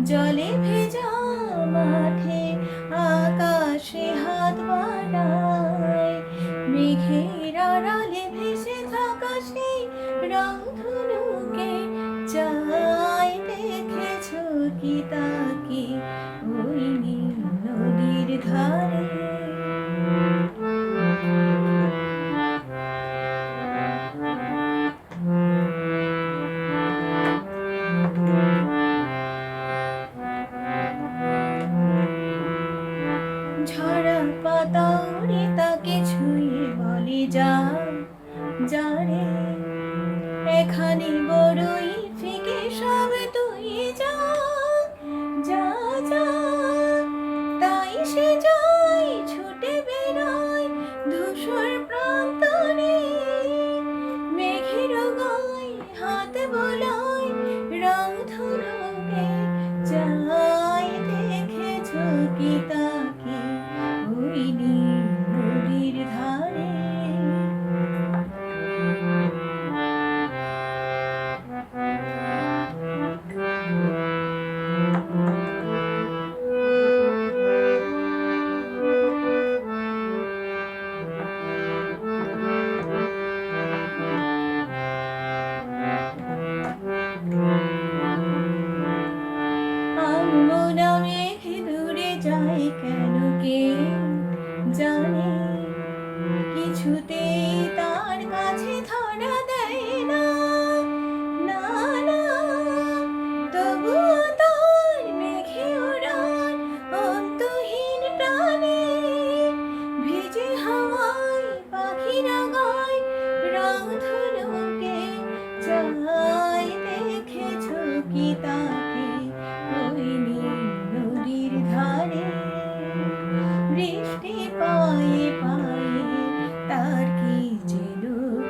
জলে ভেজা মাঠে আকাশে হাত বাড়ায়, মেঘের আড়ালে ভেসে থাকা সেই রংধনুকে চাই। দেখেছো কি তাকে ওই নীল নদীর ধারে? ঝরা পাতা উড়ে তাকে ছুঁয়ে বলে যা, যা রে এখানে বড়ই ফিকে সব তুই যা, যা যা। তাই সে যায় ছুটে বেড়ায় ধূসর প্রান্তরে, মেঘের গায়ে হাত বোলায় রংধনুকে চাই। দেখেছো কি তাকে ওই নীল নদীর ধারে? আমরা মেঘ দূরে যাই কেন কে জানে, কিছুতেই তার কাছে ধরা দেয় না, না না। তবুও তার মেঘে ওড়ার অন্তহীন টানে, ভিজে হাওয়ায় পাখিরা গায় রংধনুকে চাই। দেখেছো কি তাকে ওই নীল নদীর ধারে? বৃষ্টি পায়ে পায়ে তার কি যেন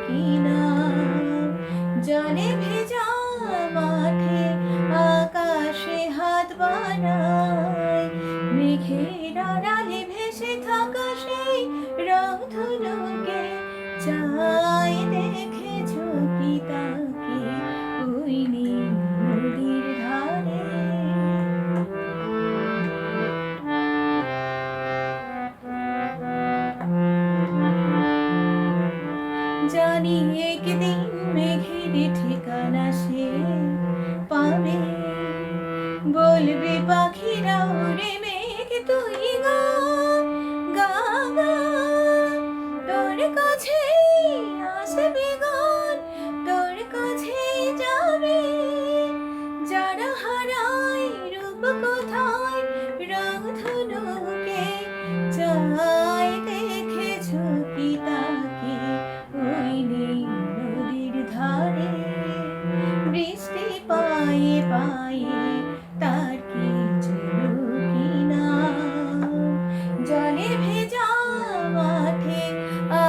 কি নাম, জলে ভেজা মাঠে আকাশে হাত বাড়ায়, মেঘের আড়ালে ভেসে থাকা সেই রংধনুকে চাই। দেখেছো কি তাকে ওই নীল নদীর ধারে? জানি একদিন মেঘের ঠিকানা সে পাবে, বলবে পাখিরা ওরে মেঘ তুই গা, গা গা। তোর কাছে আসবে গান, তোর কাছে যাবে যারা হারায় রূপ কোথায় রংধনুকে চাই। দেখেছো কি তাকে ওই নীল নদীর ধারে? বৃষ্টি পায়ে পায়ে তার কি যেন কি নাম, জলে ভেজা মাঠে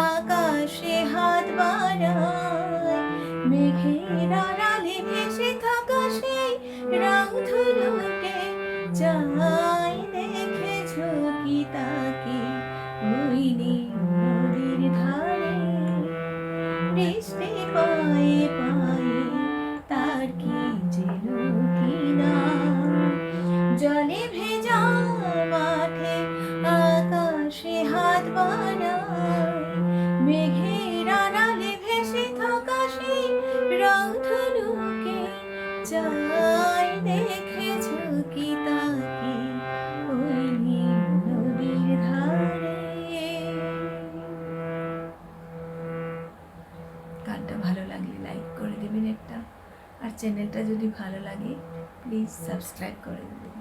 আকাশে হাত বাড়ায়, মেঘের আড়ালে ভেসে থাকা সেই রংধনুকে চাই। দেখেছো কি তাকে ওই নীল নদীর ধারে? বৃষ্টি পায়ে পায়ে তার কি যেন কি নাম, জলে ভেজা মাঠে আকাশে হাত বাড়ায়, মেঘের আড়ালে ভেসে থাকা সেই রংধনুকে চাই। দেখেছো কি তাকে ওই নীল নদীর ধারে? গানটা ভালো লাগলে লাইক করে দেবেন একটা, আর চ্যানেলটা যদি ভালো লাগে প্লিজ সাবস্ক্রাইব করে দেবেন।